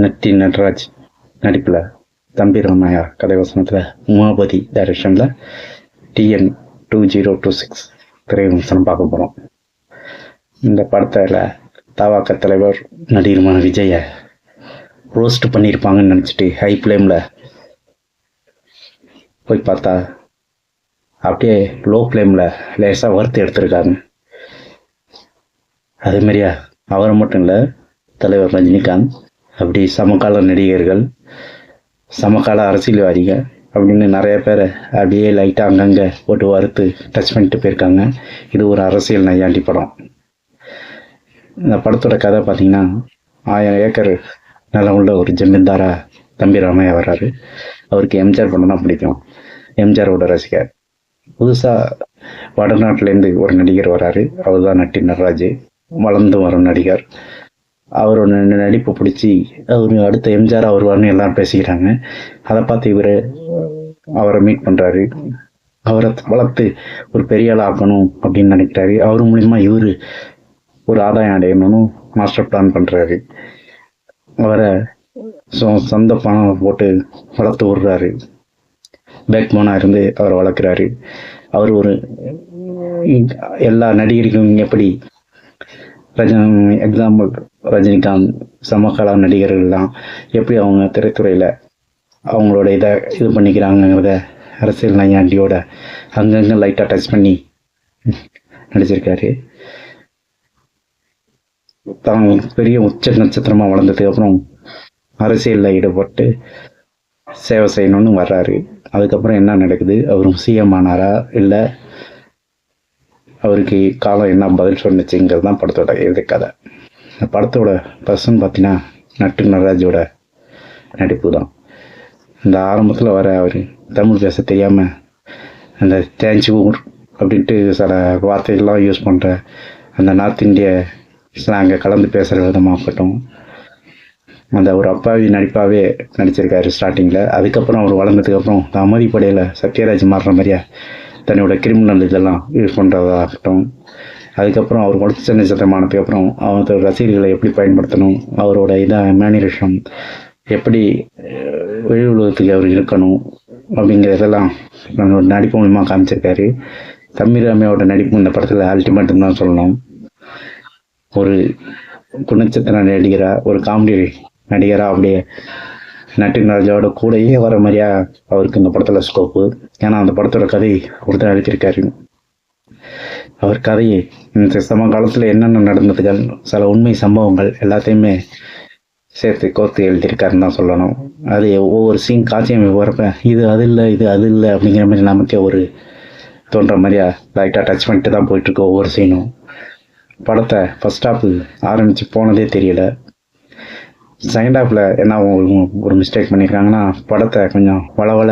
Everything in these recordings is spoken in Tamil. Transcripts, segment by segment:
நட்டி நட்ராஜ் நடிப்பில் தம்பி ராமையா கதைவசனத்தில் உமாபதி டைரக்ஷனில் TN2026 திரைவிமர்சனம் பார்க்க போகிறோம். இந்த படத்தில் தவாக்க தலைவர் நடிகருமான விஜயை ரோஸ்ட் பண்ணியிருப்பாங்கன்னு நினச்சிட்டு ஹை ஃப்ளேமில் போய் பார்த்தா அப்படியே லோ ஃப்ளேமில் லேசாக வறுத்து எடுத்திருக்காங்க. அதேமாரியா அவரை மட்டும் இல்லை, தலைவர் ரஜினிகாந்த், அப்படி சமகால நடிகர்கள், சமகால அரசியல்வாதிகள் அப்படின்னு நிறைய பேரை அப்படியே லைட்டாக அங்கங்கே போட்டு வறுத்து டச் பண்ணிட்டு போயிருக்காங்க. இது ஒரு அரசியல் நையாண்டி படம். இந்த படத்தோட கதை பார்த்திங்கன்னா, 1000 ஏக்கர் நிலம் உள்ள ஒரு ஜமீன்தாராக தம்பி ராமையா வர்றாரு. அவருக்கு எம்ஜிஆர் படம் தான் பிடிக்கும். எம்ஜிஆரோட ரசிகர். புதுசாக வடநாட்டிலேருந்து ஒரு நடிகர் வராரு. அவர் தான் நட்டி நட்ராஜ். வளர்ந்து வரும் நடிகர். அவரோட நடிப்பை பிடிச்சி அவர் அடுத்த எம்ஜிஆர் அவர் வரணும் எல்லாரும் பேசிக்கிறாங்க. அதை பார்த்து அவரை மீட் பண்ணுறாரு. அவரை வளர்த்து ஒரு பெரிய ஆள் ஆக்கணும் அப்படின்னு நினைக்கிறாரு. அவர் மூலிமா இவர் ஒரு ஆதாயம் அடையணும்னு மாஸ்டர் பிளான் பண்ணுறாரு. அவரை சொந்த பணம் போட்டு வளர்த்து விடுறாரு. பேக் போனாக இருந்து அவரை வளர்க்குறாரு. அவர் ஒரு எல்லா நடிகருக்கும் எப்படி எக்ஸாம்பிள் ரஜினிகாந்த், சமகால நடிகர்கள்லாம் எப்படி அவங்க திரைத்துறையில் அவங்களோட இதை இது பண்ணிக்கிறாங்கிறத அரசியல் நையாண்டியோட அங்கங்கே லைட்டாக டச் பண்ணி நடிச்சிருக்காரு. தான் பெரிய உச்ச நட்சத்திரமாக வளர்ந்ததுக்கு அப்புறம் அரசியலில் ஈடுபட்டு சேவை செய்யணும்னு வர்றாரு. அதுக்கப்புறம் என்ன நடக்குது? அவரும் சிஎம் ஆனாரா, இல்லை அவருக்கு காலம் என்ன பதில் சொன்னிச்சுங்கிறது தான் படத்தோட கதை. இந்த படத்தோட பர்சன் பார்த்தீங்கன்னா நட்டி நட்ராஜோட நடிப்பு தான். இந்த ஆரம்பத்தில் வர அவர் தமிழ் பேச தெரியாமல் அந்த தேஞ்சூர் அப்படின்ட்டு சில வார்த்தைகள்லாம் யூஸ் பண்ணுற அந்த நார்த் இந்திய ஸ்லாங்கை கலந்து பேசுகிற விதமாகட்டும், அந்த ஒரு அப்பாவி நடிப்பாகவே நடிச்சிருக்காரு ஸ்டார்டிங்கில். அதுக்கப்புறம் அவர் வளர்ந்ததுக்கப்புறம் இந்த அமைதிப்படையில் சத்யராஜ் மாறுற மாதிரியா தன்னோட கிரிமினல் இதெல்லாம் யூஸ் பண்ணுறதாகட்டும், அதுக்கப்புறம் அவர் உடச்ச நட்சத்திரமானதுக்கு அப்புறம் அவரோட ரசிகர்களை எப்படி பயன்படுத்தணும், அவரோட மேனிரேஷன் எப்படி வெளி உலகத்துக்கு அவர் இருக்கணும் அப்படிங்கிறதெல்லாம் நம்மளோட நடிப்பு மூலமாக காமிச்சிருக்காரு. தம்பி ராமையோட நடிப்பு இந்த படத்தில் அல்டிமேட்னு தான் சொல்லணும். ஒரு குணச்சித்திர நடிகராக, ஒரு காமெடி நடிகராக அப்படியே நட்டி நட்ராஜோட கூடயே வர மாதிரியா அவருக்கு இந்த படத்தில் ஸ்கோப்பு. ஏன்னா அந்த படத்தோட கதை ஒருத்தர் எழுதியிருக்காரு. அவர் கதையை இந்த சமகாலத்தில் என்னென்ன நடந்ததுகள், சில உண்மை சம்பவங்கள் எல்லாத்தையுமே சேர்த்து கோர்த்து எழுதியிருக்காருன்னு தான் சொல்லணும். அது ஒவ்வொரு சீன் காட்சியம் வரப்ப இது அது இல்லை, இது அது இல்லை அப்படிங்கிற மாதிரி நமக்கே ஒரு தோன்ற மாதிரியா லைட்டாக டச் பண்ணிட்டு தான் போயிட்டுருக்கு ஒவ்வொரு சீனும். படத்தை ஃபர்ஸ்ட் ஹாஃப் ஆரம்பித்து போனதே தெரியல. செகண்ட் ஹாஃபில் என்ன ஒரு மிஸ்டேக் பண்ணியிருக்காங்கன்னா, படத்தை கொஞ்சம் வளவள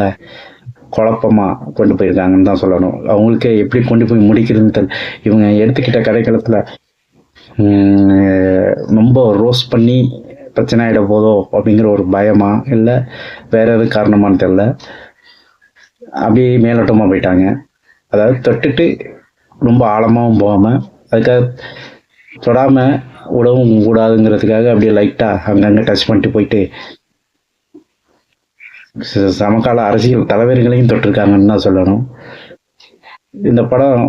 குழப்பமாக கொண்டு போயிருக்காங்கன்னு தான் சொல்லணும். அவங்களுக்கே எப்படி கொண்டு போய் முடிக்கிறதுன்னு தெரியல. இவங்க எடுத்துக்கிட்ட கதைக்களத்தில் ரொம்ப ரோஸ் பண்ணி பிரச்சனை ஆகிட போதோ அப்படிங்கிற ஒரு பயமா, இல்லை வேற எது காரணமானு தெரில, அப்படியே மேலோட்டமாக போயிட்டாங்க. அதாவது தொட்டுட்டு ரொம்ப ஆழமாகவும் போகாமல், அதுக்காக தொடாமல் உடவும் கூடாதுங்கிறதுக்காக அப்படியே லைட்டாக அங்கங்கே டச் பண்ணிட்டு போயிட்டு சமகால அரசியல் தலைவர்களையும் தொட்டிருக்காங்கன்னு தான் சொல்லணும். இந்த படம்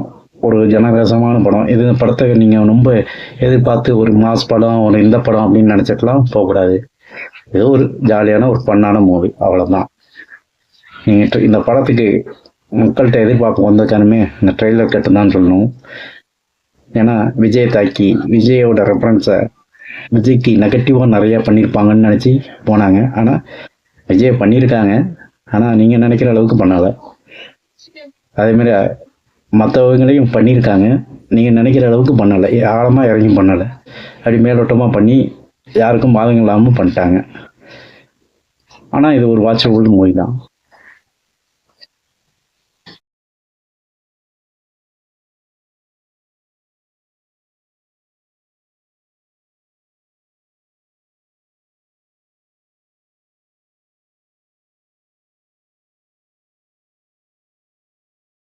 ஒரு ஜனரசமான படம். இந்த படத்தை நீங்கள் ரொம்ப எதிர்பார்த்து ஒரு மாஸ் படம், ஒரு இந்த படம் அப்படின்னு நினச்சிட்டுலாம் போகக்கூடாது. ஏதோ ஒரு ஜாலியான ஒரு ஃபன்னான மூவி, அவ்வளோதான். நீங்கள் இந்த படத்துக்கு மக்கள்கிட்ட எதிர்பார்ப்பு வந்ததுக்கானுமே இந்த ட்ரெய்லர் கட்டுதான் சொல்லணும். ஏன்னா விஜய் தாக்கி விஜயோட ரெஃபரன்ஸை விஜய்க்கு நெகட்டிவாக நிறையா பண்ணியிருப்பாங்கன்னு நினச்சி போனாங்க. ஆனால் விஜய் பண்ணியிருக்காங்க, ஆனால் நீங்கள் நினைக்கிற அளவுக்கு பண்ணலை. அதேமாரி மற்றவங்களையும் பண்ணியிருக்காங்க, நீங்கள் நினைக்கிற அளவுக்கு பண்ணலை, ஆழமாக இறங்கி பண்ணலை, அப்படி மேலோட்டமாக பண்ணி யாருக்கும் பாதகம் இல்லாமல் பண்ணிட்டாங்க. ஆனால் இது ஒரு வாட்சபிள் மூவி தான்.